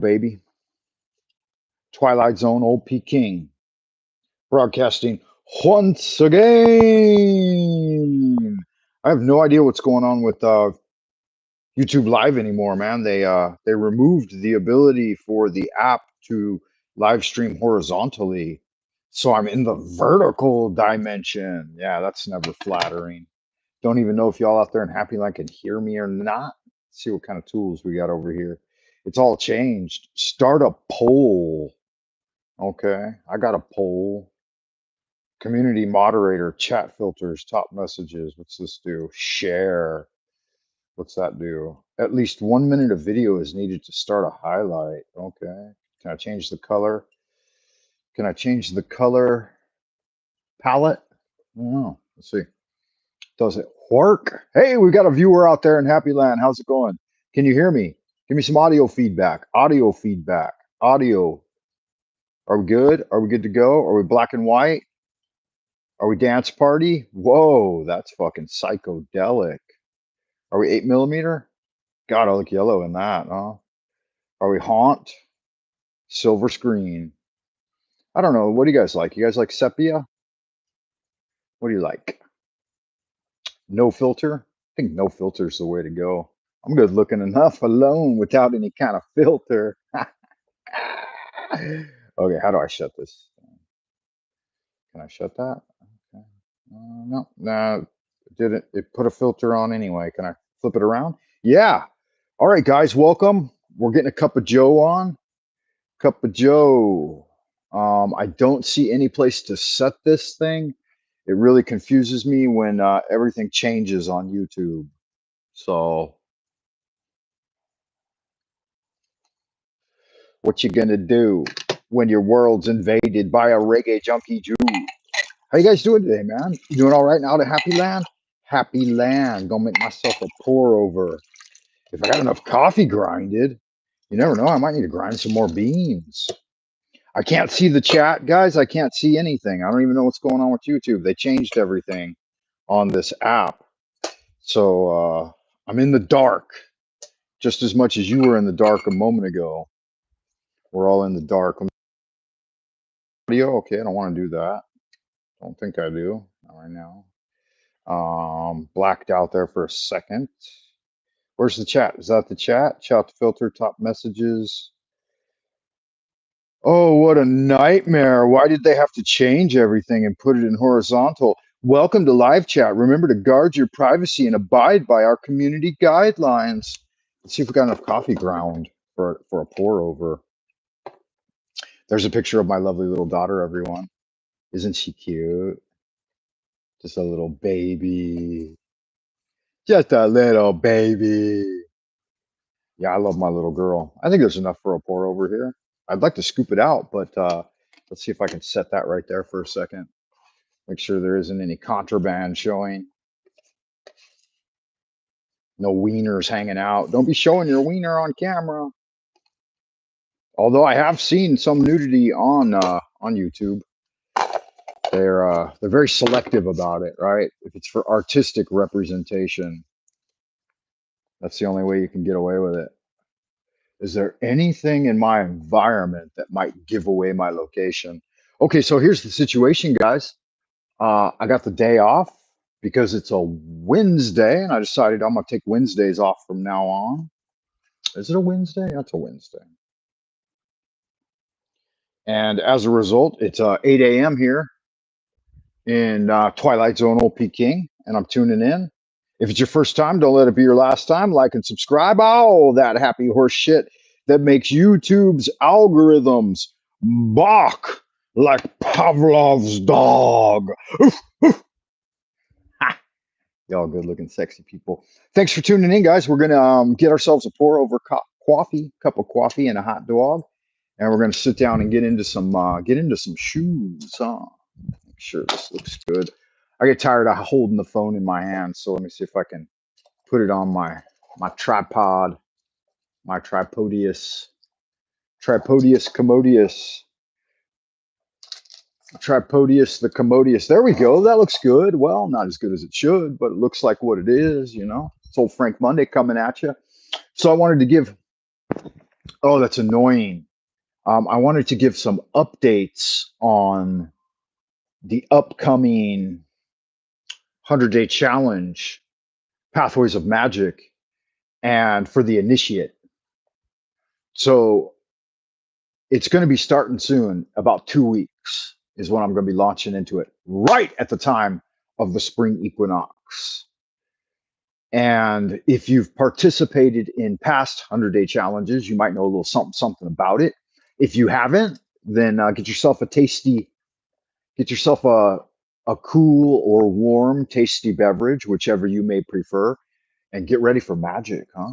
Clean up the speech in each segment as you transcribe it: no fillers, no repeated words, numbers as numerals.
Baby. Twilight Zone, old Peking, broadcasting once again. I have no idea what's going on with YouTube Live anymore, man. They removed the ability for the app to live stream horizontally, so I'm in the vertical dimension. Yeah, that's never flattering. Don't even know if y'all out there in Happy Land can hear me or not. Let's see what kind of tools we got over here. It's all changed. Start a poll. Okay, I got a poll. Community moderator, chat filters, top messages. What's this do? Share. What's that do? At least 1 minute of video is needed to start a highlight. Okay. Can I change the color? Can I change the color palette? I don't know. Let's see. Does it work? Hey, we got a viewer out there in Happy Land. How's it going? Can you hear me? Give me some audio feedback. Audio feedback. Audio. Are we good? Are we good to go? Are we black and white? Are we dance party? Whoa, that's fucking psychedelic. Are we 8mm? God, I look yellow in that, huh? Are we haunt? Silver screen. I don't know. What do you guys like? You guys like sepia? What do you like? No filter? I think no filter is the way to go. I'm good looking enough alone without any kind of filter. Okay, how do I shut this? Can I shut that? Okay. No, no, it didn't. It put a filter on anyway. Can I flip it around? Yeah. All right, guys, welcome. We're getting a cup of Joe on. Cup of Joe. I don't see any place to set this thing. It really confuses me when everything changes on YouTube. So, what you gonna do when your world's invaded by a reggae junkie Jew? How you guys doing today, man? You doing all right now to Happy Land? Happy Land. Gonna make myself a pour over. If I got enough coffee grinded, you never know. I might need to grind some more beans. I can't see the chat, guys. I can't see anything. I don't even know what's going on with YouTube. They changed everything on this app. So I'm in the dark just as much as you were in the dark a moment ago. We're all in the dark. Audio, okay, I don't want to do that. Don't think I do. Not right now. Blacked out there for a second. Where's the chat? Is that the chat? Chat filter, top messages. Oh, what a nightmare. Why did they have to change everything and put it in horizontal? Welcome to live chat. Remember to guard your privacy and abide by our community guidelines. Let's see if we got enough coffee ground for a pour over. There's a picture of my lovely little daughter, everyone. Isn't she cute? Just a little baby. Just a little baby. Yeah, I love my little girl. I think there's enough for a pour over here. I'd like to scoop it out, but let's see if I can set that right there for a second. Make sure there isn't any contraband showing. No wieners hanging out. Don't be showing your wiener on camera. Although I have seen some nudity on YouTube. They're very selective about it, right? If it's for artistic representation, that's the only way you can get away with it. Is there anything in my environment that might give away my location? Okay, so here's the situation, guys. I got the day off because it's a Wednesday, and I decided I'm gonna take Wednesdays off from now on. Is it a Wednesday? That's a Wednesday. And as a result, it's 8 a.m. here in Twilight Zone, Old Peking, and I'm tuning in. If it's your first time, don't let it be your last time. Like and subscribe. Oh, that happy horse shit that makes YouTube's algorithms bark like Pavlov's dog. Y'all good looking, sexy people. Thanks for tuning in, guys. We're going to get ourselves a pour over coffee, cup of coffee and a hot dog. And we're going to sit down and get into some shoes. Huh? Make sure this looks good. I get tired of holding the phone in my hand. So let me see if I can put it on my tripod, my tripodius commodius. Tripodius the commodius. There we go. That looks good. Well, not as good as it should, but it looks like what it is, you know. It's old Frank Monday coming at you. So I wanted to give Oh, that's annoying. I wanted to give some updates on the upcoming 100-day challenge, Pathways of Magic, and for the initiate. So it's going to be starting soon, about 2 weeks is when I'm going to be launching into it, right at the time of the spring equinox. And if you've participated in past 100-day challenges, you might know a little something about it. If you haven't, then get yourself a cool or warm, tasty beverage, whichever you may prefer, and get ready for magic, huh?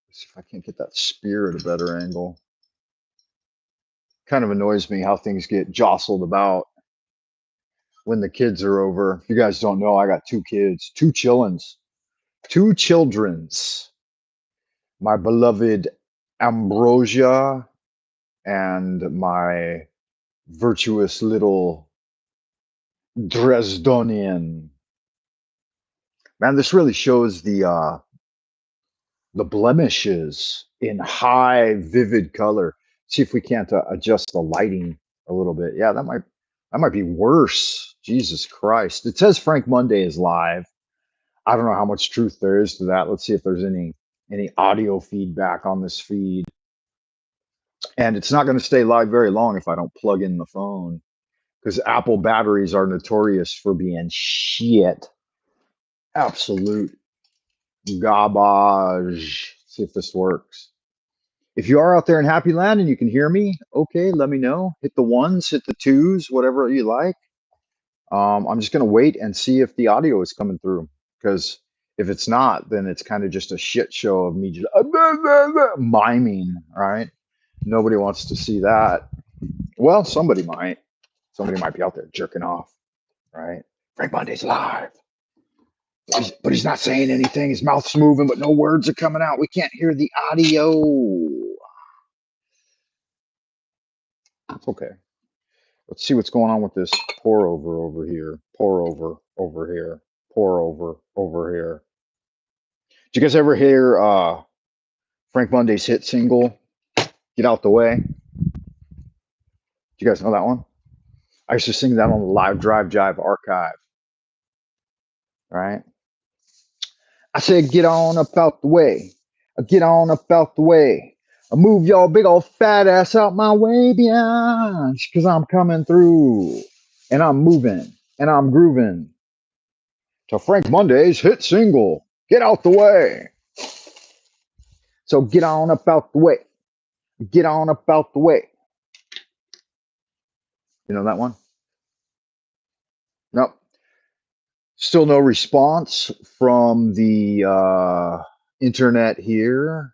Let's see if I can't get that spear at a better angle. Kind of annoys me how things get jostled about when the kids are over. If you guys don't know, I got two kids, two children's. My beloved Ambrosia and my virtuous little Dresdonian. Man, this really shows the blemishes in high, vivid color. See if we can't adjust the lighting a little bit. Yeah, that might be worse. Jesus Christ! It says Frank Monday is live. I don't know how much truth there is to that. Let's see if there's any audio feedback on this feed. And it's not going to stay live very long if I don't plug in the phone, because Apple batteries are notorious for being shit. Absolute garbage. See if this works. If you are out there in Happy Land and you can hear me, okay, let me know. Hit the ones, hit the twos, whatever you like. I'm just going to wait and see if the audio is coming through, because if it's not, then it's kind of just a shit show of me just miming, right? Nobody wants to see that. Well, somebody might. Somebody might be out there jerking off, right? Frank Monday's live. But he's not saying anything. His mouth's moving, but no words are coming out. We can't hear the audio. It's okay. Let's see what's going on with this pour over here. Pour over here. Pour over here. Did you guys ever hear Frank Monday's hit single, Get Out the Way? Do you guys know that one? I used to sing that on the Live Drive Jive archive. Right? I said, get on up out the way. Get on up out the way. Move y'all big old fat ass out my way, biatch, because I'm coming through. And I'm moving. And I'm grooving to Frank Monday's hit single, Get Out the Way. So get on up out the way. Get on up out the way. You know that one? Nope. Still no response from the internet here.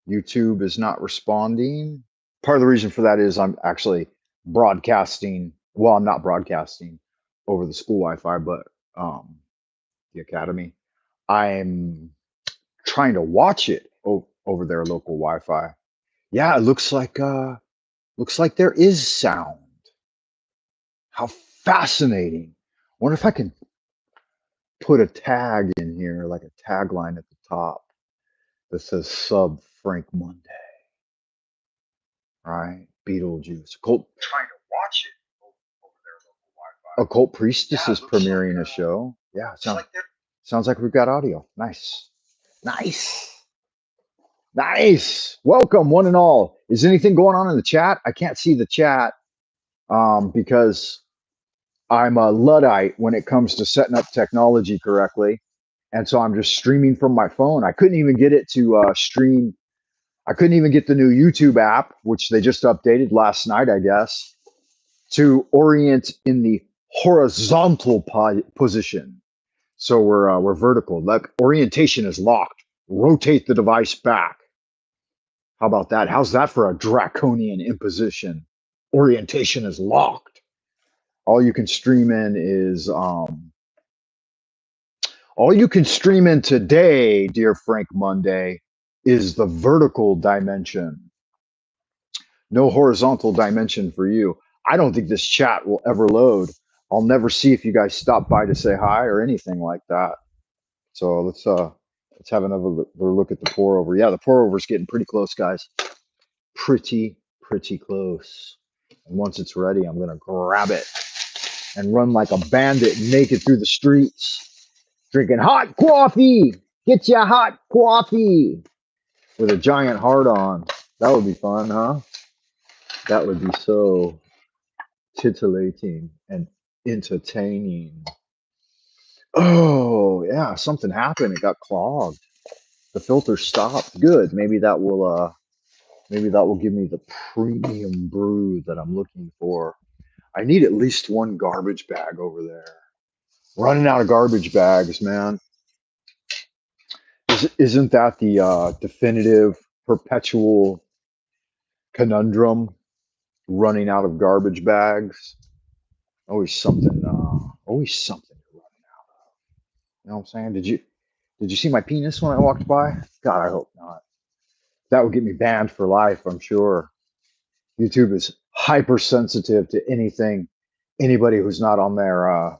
YouTube is not responding. Part of the reason for that is I'm actually broadcasting. Well, I'm not broadcasting over the school Wi-Fi, but the academy. I'm trying to watch it over their local Wi-Fi. Yeah, it looks like there is sound. How fascinating! Wonder if I can put a tag in here, like a tagline at the top that says "Sub Frank Monday." Right? Beetlejuice. Trying to watch it over their local Wi-Fi. Occult Priestess is premiering a show. Yeah, sounds like we've got audio. Nice. Nice. Nice. Welcome, one and all. Is anything going on in the chat? I can't see the chat because I'm a Luddite when it comes to setting up technology correctly. And so I'm just streaming from my phone. I couldn't even get it to stream. I couldn't even get the new YouTube app, which they just updated last night, I guess, to orient in the horizontal position. So we're vertical. Like orientation is locked. Rotate the device back. How about that? How's that for a draconian imposition? Orientation is locked. All you can stream in is all you can stream in today, dear Frank Monday, is the vertical dimension. No horizontal dimension for you. I don't think this chat will ever load. I'll never see if you guys stop by to say hi or anything like that. So let's Let's have another look at the pour over. Yeah, the pour over is getting pretty close, guys. Pretty close. And once it's ready, I'm gonna grab it and run like a bandit naked through the streets, drinking hot coffee. Get your hot coffee with a giant heart on. That would be fun, huh? That would be so titillating and entertaining. Oh, yeah, something happened. It got clogged. The filter stopped. Good. Maybe that will give me the premium brew that I'm looking for. I need at least one garbage bag over there. Running out of garbage bags, man. Isn't that the definitive perpetual conundrum? Running out of garbage bags. Always something. Always something to run out. You know what I'm saying? Did you see my penis when I walked by? God, I hope not. That would get me banned for life, I'm sure. YouTube is hypersensitive to anything, anybody who's not on their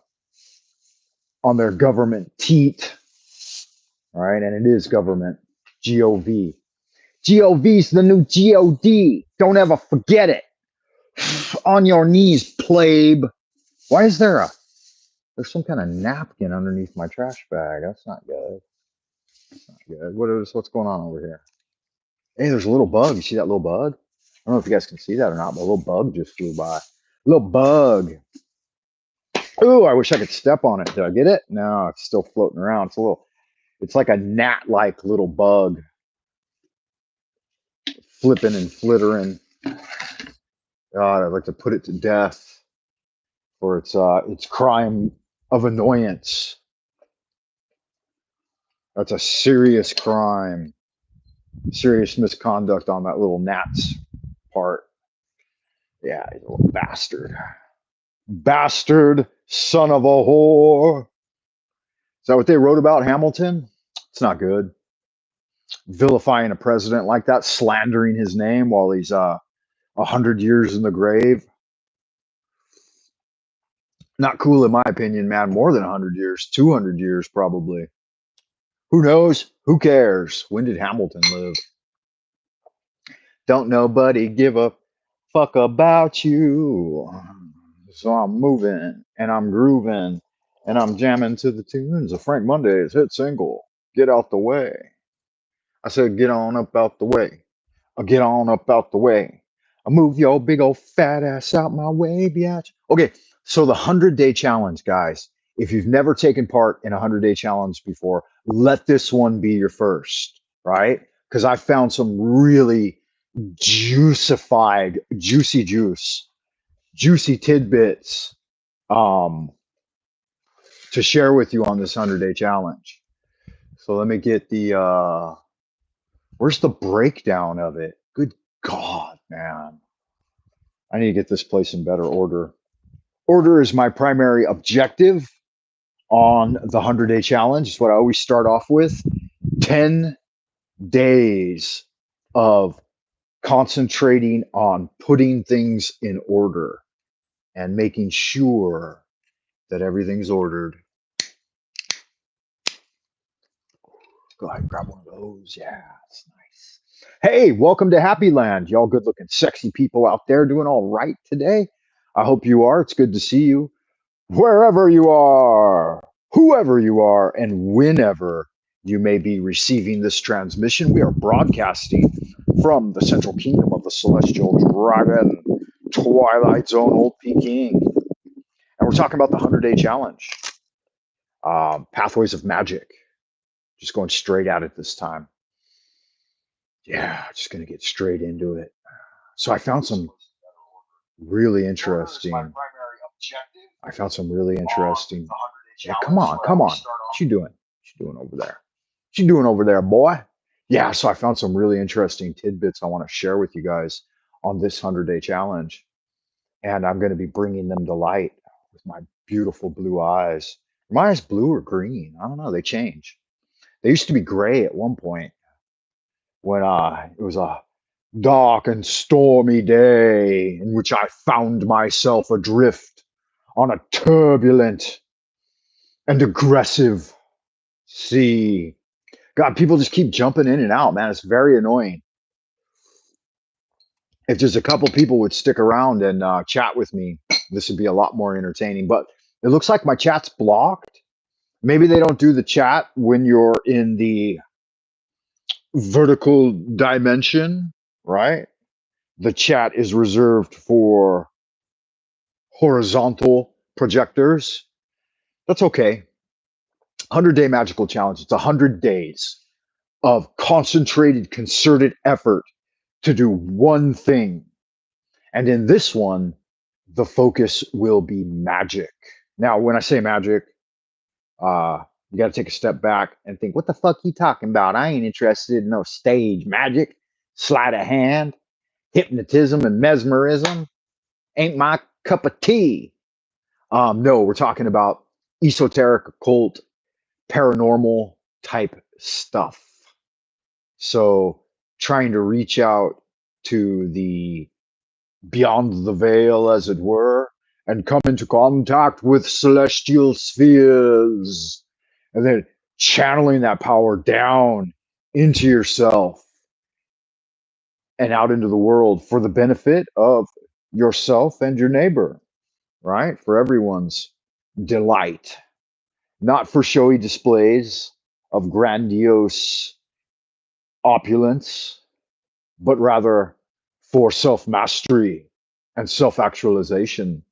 government teat, all right? And it is government, GOV. GOV's the new GOD. Don't ever forget it. On your knees, plebe. Why is there's some kind of napkin underneath my trash bag? That's not good. That's not good. What's going on over here? Hey, there's a little bug. You see that little bug? I don't know if you guys can see that or not, but a little bug just flew by. Little bug. Ooh, I wish I could step on it. Did I get it? No, it's still floating around. It's like a gnat-like little bug flipping and flittering. God, I'd like to put it to death for its crime of annoyance. That's a serious crime, serious misconduct on that little gnat's part. Yeah, he's a little bastard. Bastard, son of a whore. Is that what they wrote about Hamilton? It's not good. Vilifying a president like that, slandering his name while he's 100 years in the grave. Not cool in my opinion, man. More than 100 years, 200 years probably. Who knows? Who cares? When did Hamilton live? Don't nobody give a fuck about you. So I'm moving and I'm grooving and I'm jamming to the tunes of Frank Monday's hit single, Get Out the Way. I said, get on up out the way. Get on up out the way. I move your big old fat ass out my way, biatch. Okay, so the 100-day challenge, guys. If you've never taken part in a 100-day challenge before, let this one be your first, right? Because I found some really juicy tidbits to share with you on this 100-day challenge. So let me get where's the breakdown of it? Good God, man. I need to get this place in better order. Order is my primary objective on the 100-day challenge. It's what I always start off with. 10 days of concentrating on putting things in order and making sure that everything's ordered. Go ahead and grab one of those. Yeah, it's nice. Hey, welcome to Happy Land. Y'all good looking, sexy people out there doing all right today? I hope you are. It's good to see you. Wherever you are, whoever you are, and whenever you may be receiving this transmission, we are broadcasting from the Central Kingdom of the Celestial Dragon, Twilight Zone, Old Peking. And we're talking about the 100-day challenge, Pathways of Magic. Just going straight at it this time. Yeah, just going to get straight into it. So I found some really interesting. I found some really interesting. Yeah, come on. What you doing? What you doing over there? What you doing over there, boy? Yeah, so I found some really interesting tidbits I want to share with you guys on this 100-day challenge. And I'm going to be bringing them to light with my beautiful blue eyes. Are my eyes blue or green? I don't know. They change. They used to be gray at one point when it was a dark and stormy day in which I found myself adrift on a turbulent and aggressive sea. God, people just keep jumping in and out, man. It's very annoying. If just a couple people would stick around and chat with me, this would be a lot more entertaining. But it looks like my chat's blocked. Maybe they don't do the chat when you're in the vertical dimension, right? The chat is reserved for horizontal projectors. That's okay. 100-day magical challenge. It's 100 days of concentrated, concerted effort to do one thing. And in this one, the focus will be magic. Now, when I say magic, you got to take a step back and think, what the fuck you talking about? I ain't interested in no stage magic, sleight of hand, hypnotism, and mesmerism. Ain't my cup of tea. No, we're talking about esoteric, occult, paranormal type stuff. So trying to reach out to the beyond the veil, as it were, and come into contact with celestial spheres, and then channeling that power down into yourself and out into the world for the benefit of yourself and your neighbor, right? For everyone's delight, not for showy displays of grandiose opulence, but rather for self mastery and self actualization.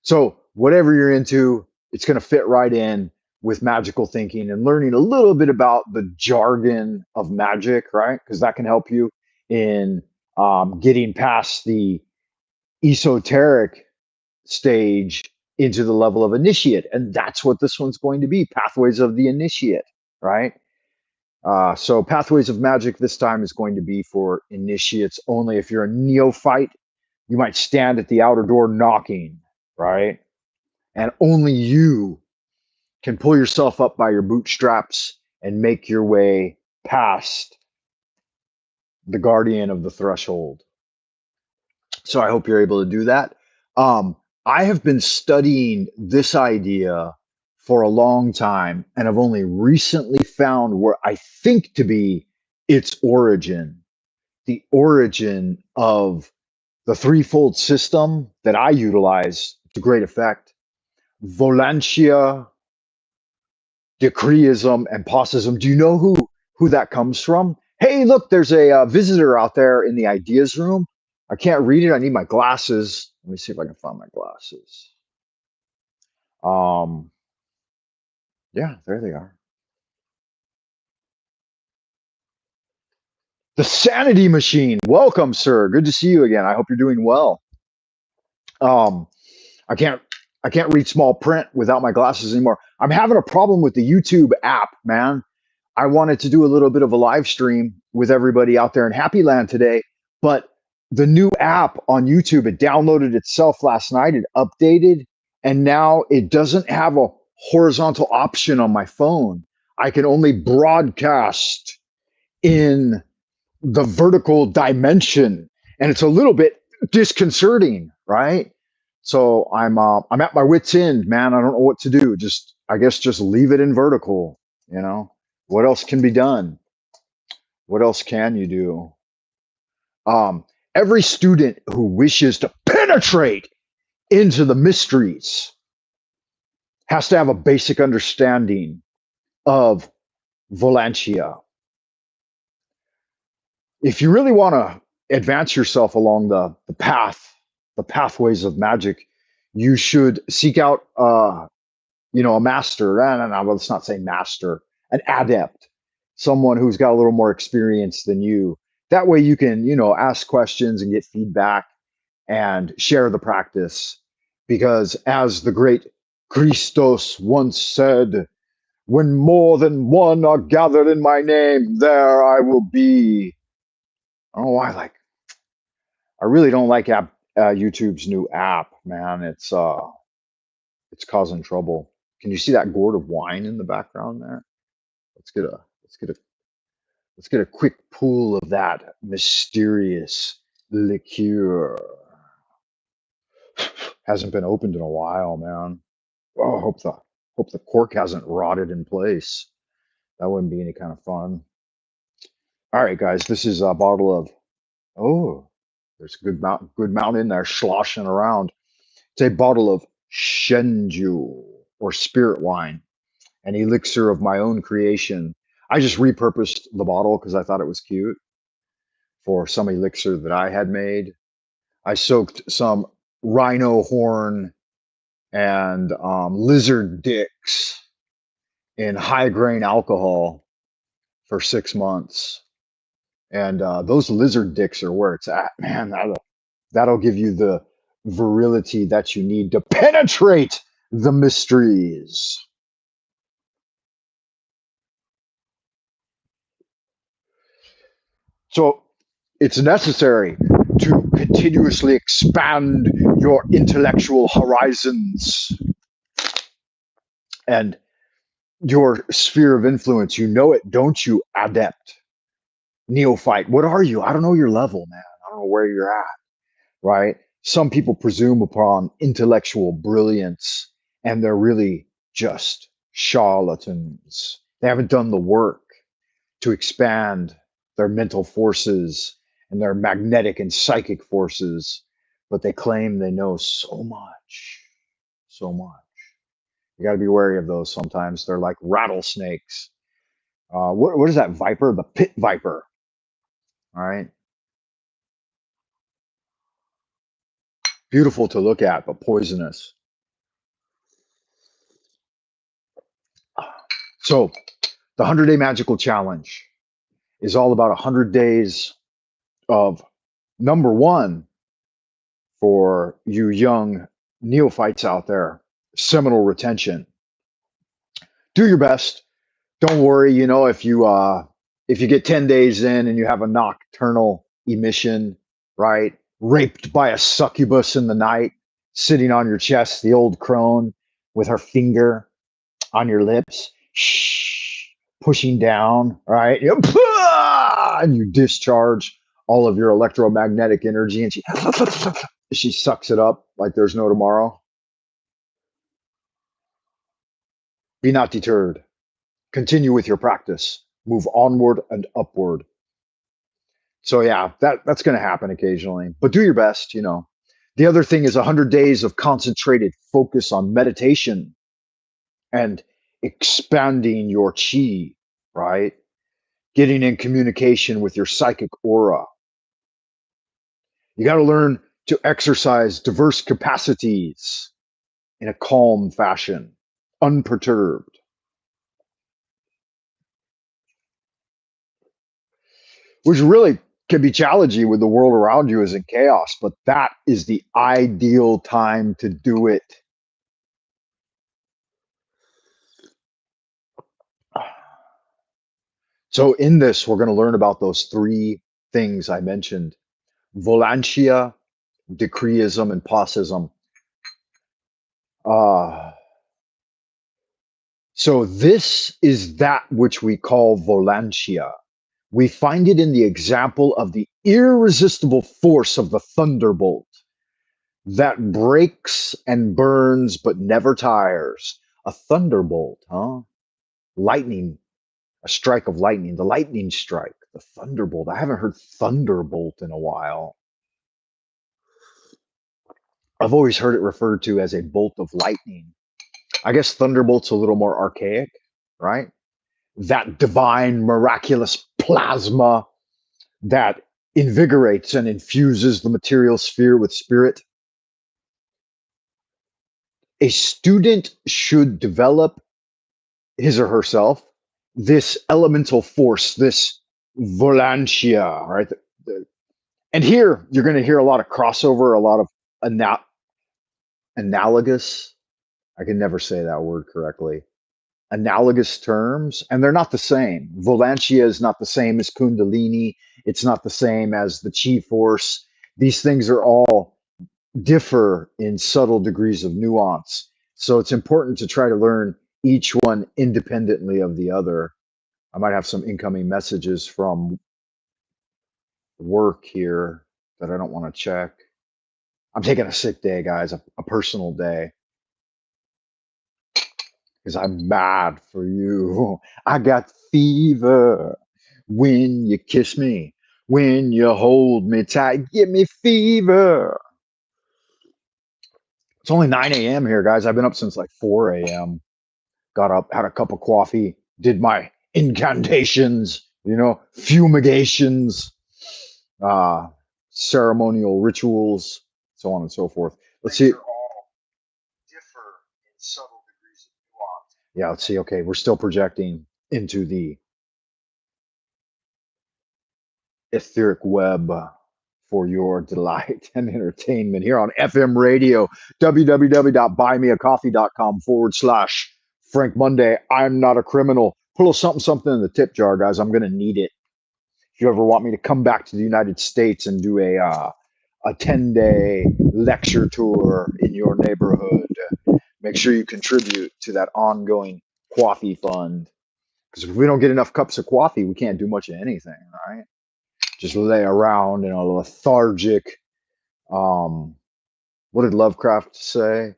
So, whatever you're into, it's going to fit right in with magical thinking and learning a little bit about the jargon of magic, right? Because that can help you in getting past the esoteric stage into the level of initiate. And that's what this one's going to be, Pathways of the Initiate, right? So Pathways of Magic this time is going to be for initiates only. If you're a neophyte, you might stand at the outer door knocking, right? And only you can pull yourself up by your bootstraps and make your way past the guardian of the threshold. So I hope you're able to do that. I have been studying this idea for a long time, and I've only recently found where I think to be its origin, the origin of the threefold system that I utilize to great effect: Volantia, Decreeism, and Possism. Do you know who that comes from? Hey, look, there's a visitor out there in the ideas room. I can't read it. I need my glasses. Let me see if I can find my glasses. Um, yeah, there they are. The Sanity Machine. Welcome, sir. Good to see you again. I hope you're doing well. Um, I can't I can't read small print without my glasses anymore. I'm having a problem with the YouTube app, man. I wanted to do a little bit of a live stream with everybody out there in Happy Land today, but the new app on YouTube, it downloaded itself last night, it updated, and now it doesn't have a horizontal option on my phone. I can only broadcast in the vertical dimension, and it's a little bit disconcerting, right? So I'm at my wit's end, man. I don't know what to do. Just I guess just leave it in vertical, you know. What else can be done? What else can you do? Um, every student who wishes to penetrate into the mysteries has to have a basic understanding of Volantia. If you really want to advance yourself along the path, the pathways of magic, you should seek out, a master. No, let's not say master, an adept, someone who's got a little more experience than you. That way you can, ask questions and get feedback and share the practice. Because as the great Christos once said, when more than one are gathered in my name, there I will be. I don't know why, I really don't like YouTube's new app, man. It's causing trouble. Can you see that gourd of wine in the background there? Let's get a let's get a let's get a quick pool of that mysterious liqueur. Hasn't been opened in a while, man. Oh, hope the cork hasn't rotted in place. That wouldn't be any kind of fun. All right, guys, this is a bottle of, oh, there's a good amount in there sloshing around. It's a bottle of Shenju, or spirit wine, an elixir of my own creation. I just repurposed the bottle because I thought it was cute for some elixir that I had made. I soaked some rhino horn and lizard dicks in high grain alcohol for 6 months. And those lizard dicks are where it's at, man. That'll give you the virility that you need to penetrate the mysteries. So it's necessary to continuously expand your intellectual horizons and your sphere of influence. You know it, don't you, adept, neophyte? What are you? I don't know your level, man. I don't know where you're at, right? Some people presume upon intellectual brilliance, and they're really just charlatans. They haven't done the work to expand their mental forces and their magnetic and psychic forces, but they claim they know so much, so much. You got to be wary of those sometimes. They're like rattlesnakes. What is that viper? The pit viper. All right. Beautiful to look at, but poisonous. So, the 100-day magical challenge is all about 100 days of, number one, for you young neophytes out there, seminal retention. Do your best. Don't worry, if you get 10 days in and you have a nocturnal emission, right? Raped by a succubus in the night, sitting on your chest, the old crone with her finger on your lips, shh, pushing down, right? And you discharge all of your electromagnetic energy, and she sucks it up like there's no tomorrow. Be not deterred. Continue with your practice. Move onward and upward. So yeah, that's going to happen occasionally, but do your best. The other thing is 100 days of concentrated focus on meditation and expanding your chi, right? Getting in communication with your psychic aura. You got to learn to exercise diverse capacities in a calm fashion, unperturbed, which really can be challenging when the world around you is in chaos, but that is the ideal time to do it. So, in this, we're going to learn about those three things I mentioned: Volantia, decreeism, and Possism. Uh, so, this is that which we call Volantia. We find it in the example of the irresistible force of the thunderbolt that breaks and burns but never tires. A thunderbolt, huh? Lightning, a strike of lightning, the lightning strike, the thunderbolt. I haven't heard thunderbolt in a while. I've always heard it referred to as a bolt of lightning. I guess thunderbolt's a little more archaic, right? That divine, miraculous plasma that invigorates and infuses the material sphere with spirit. A student should develop his or herself this elemental force, this volantia, right? And here you're going to hear a lot of crossover, a lot of analogous. I can never say that word correctly. Analogous terms, and they're not the same. Volantia is not the same as Kundalini. It's not the same as the Chi force. These things are all differ in subtle degrees of nuance. So it's important to try to learn each one independently of the other. I might have some incoming messages from work here that I don't want to check. I'm taking a sick day, guys, a personal day. because I'm mad for you. I got fever when you kiss me, when you hold me tight, give me fever. It's only 9 a.m. here, guys. I've been up since like 4 a.m. Got up, had a cup of coffee, did my incantations, fumigations, uh, ceremonial rituals, so on and so forth. Let's see. All differ in subtle degrees of nuance. Yeah, let's see. Okay, we're still projecting into the etheric web for your delight and entertainment here on FM radio, www.buymeacoffee.com/Frank Monday. I'm not a criminal. Put a little something in the tip jar, guys. I'm going to need it. If you ever want me to come back to the United States and do a 10-day lecture tour in your neighborhood, make sure you contribute to that ongoing coffee fund. Because if we don't get enough cups of coffee, we can't do much of anything, right? Just lay around in a lethargic, what did Lovecraft say?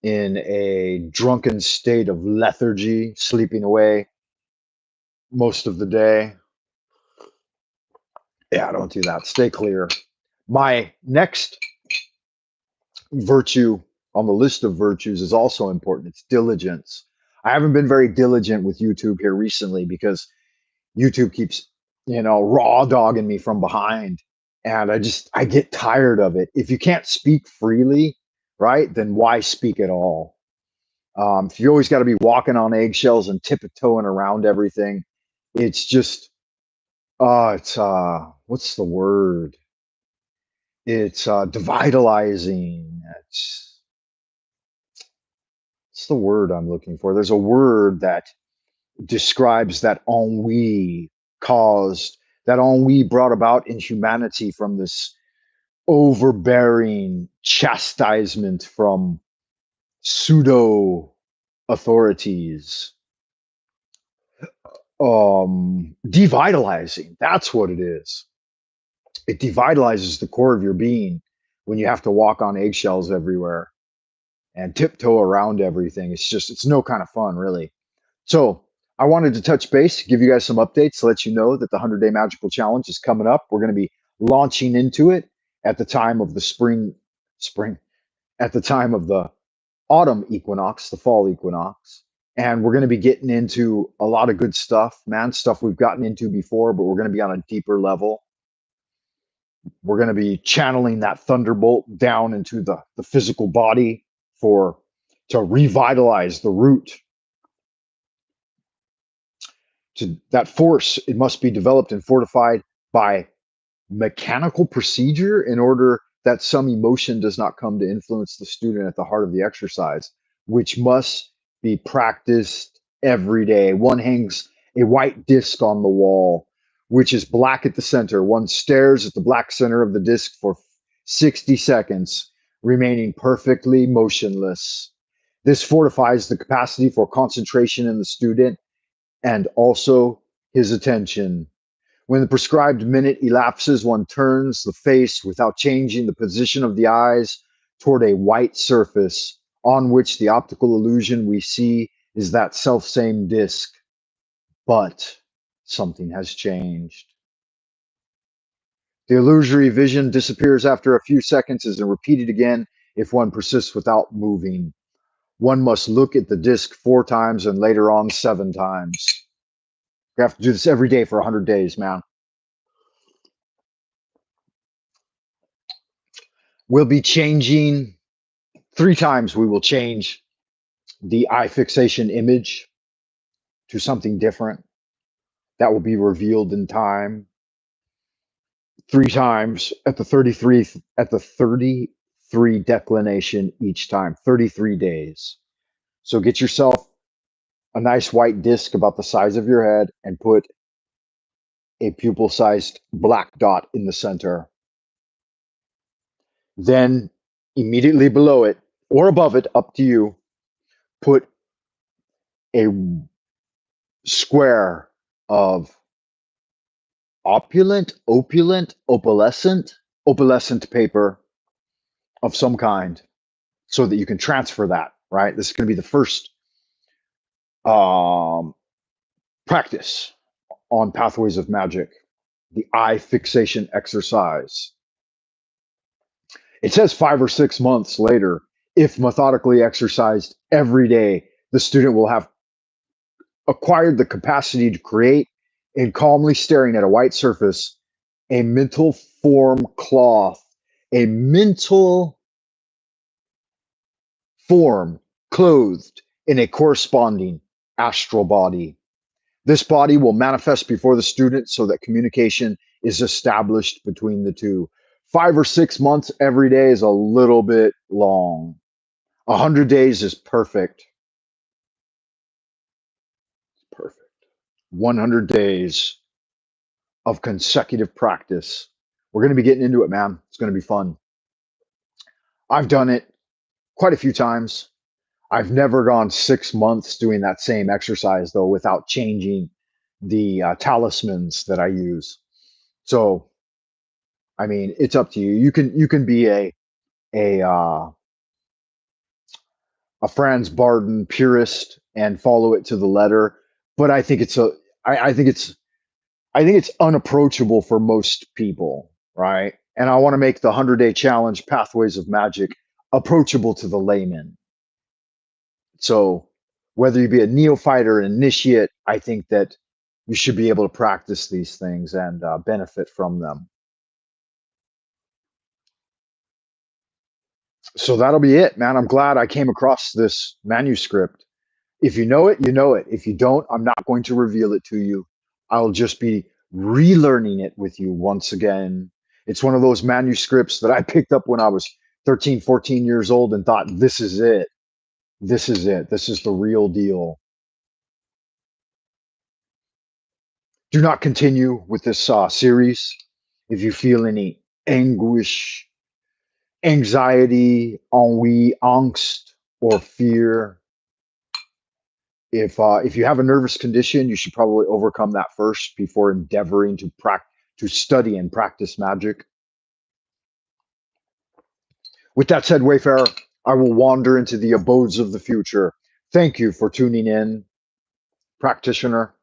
In a drunken state of lethargy, sleeping away most of the day. Yeah, don't do that. Stay clear. My next virtue on the list of virtues is also important. It's diligence. I haven't been very diligent with YouTube here recently because YouTube keeps, raw dogging me from behind. And I get tired of it. If you can't speak freely, right, then why speak at all? If you always got to be walking on eggshells and tiptoeing around everything, it's just, what's the word? It's devitalizing. It's the word I'm looking for. There's a word that describes that ennui that ennui brought about in humanity from this overbearing chastisement from pseudo authorities. Devitalizing, that's what it is. It devitalizes the core of your being when you have to walk on eggshells everywhere and tiptoe around everything. It's no kind of fun, really. So I wanted to touch base, give you guys some updates to let you know that the 100-day magical challenge is coming up. We're going to be launching into it at the time of the at the time of the autumn equinox, the fall equinox. And we're going to be getting into a lot of good stuff, man, stuff we've gotten into before, but we're going to be on a deeper level. We're going to be channeling that thunderbolt down into the physical body to revitalize the root. To that force, it must be developed and fortified by mechanical procedure in order that some emotion does not come to influence the student at the heart of the exercise, which must be practiced every day. One hangs a white disc on the wall, which is black at the center. One stares at the black center of the disc for 60 seconds, remaining perfectly motionless. This fortifies the capacity for concentration in the student and also his attention. When the prescribed minute elapses, one turns the face without changing the position of the eyes toward a white surface on which the optical illusion we see is that self-same disc. But something has changed. The illusory vision disappears after a few seconds and is repeated again if one persists without moving. One must look at the disc 4 times and later on 7 times. You have to do this every day for 100 days, man. We'll be changing 3 times. We will change the eye fixation image to something different that will be revealed in time. 3 times at the 33 declination each time, 33 days. So get yourself a nice white disc about the size of your head and put a pupil-sized black dot in the center. Then immediately below it or above it, up to you, put a square of opalescent paper of some kind so that you can transfer that, right? This is going to be the first Um, practice on Pathways of Magic, the eye fixation exercise. It says 5 or 6 months later, if methodically exercised every day, the student will have acquired the capacity to create, in calmly staring at a white surface, a mental form cloth, a mental form clothed in a corresponding astral body. This body will manifest before the student so that communication is established between the two. 5 or 6 months every day is a little bit long. 100 days is perfect. Perfect. 100 days of consecutive practice. We're going to be getting into it, man. It's going to be fun. I've done it quite a few times. I've never gone 6 months doing that same exercise though without changing the talismans that I use. So, I mean, it's up to you. You can be a uh, a Franz Barden purist and follow it to the letter, but I think it's unapproachable for most people, right? And I want to make the 100 day challenge, Pathways of Magic, approachable to the layman. So whether you be a neophyte or an initiate, I think that you should be able to practice these things and benefit from them. So that'll be it, man. I'm glad I came across this manuscript. If you know it, you know it. If you don't, I'm not going to reveal it to you. I'll just be relearning it with you once again. It's one of those manuscripts that I picked up when I was 13, 14 years old and thought, this is it. This is it. This is the real deal. Do not continue with this series if you feel any anguish, anxiety, ennui, angst, or fear. If you have a nervous condition, you should probably overcome that first before endeavoring to study and practice magic. With that said, Wayfarer, I will wander into the abodes of the future. Thank you for tuning in, practitioner.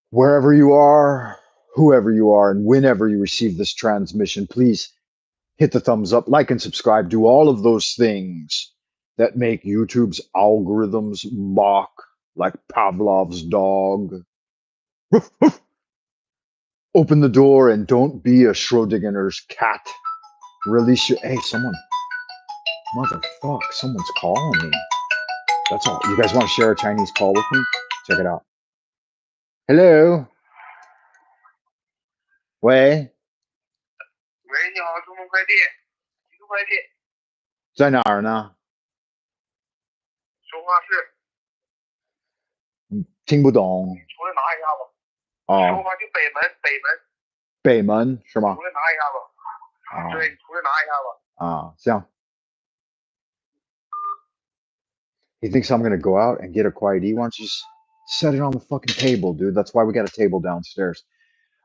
Wherever you are, whoever you are, and whenever you receive this transmission, please hit the thumbs up, like and subscribe. Do all of those things that make YouTube's algorithms mock like Pavlov's dog. Open the door and don't be a Schrodinger's cat. Release your. Hey, motherfuck, someone's calling me. That's all. You guys want to share a Chinese call with me? Check it out. Hello. 喂，喂，你好，中东快递，几个快递？在哪儿呢？说话是，听不懂。出来拿一下吧。哦，说话就北门，北门是吗出？来拿一下吧。啊对，你出来拿一下吧。啊，行。He thinks I'm gonna go out and get a quiet E. Why don't you just set it on the fucking table, dude? That's why we got a table downstairs.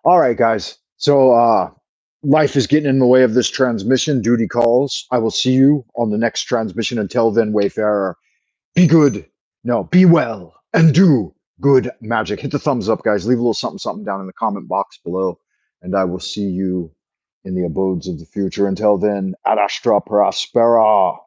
All right, guys. So life is getting in the way of this transmission. Duty calls. I will see you on the next transmission. Until then, Wayfarer, be good. No, be well and do good magic. Hit the thumbs up, guys. Leave a little something, something down in the comment box below. And I will see you in the abodes of the future. Until then, ad astra prospera.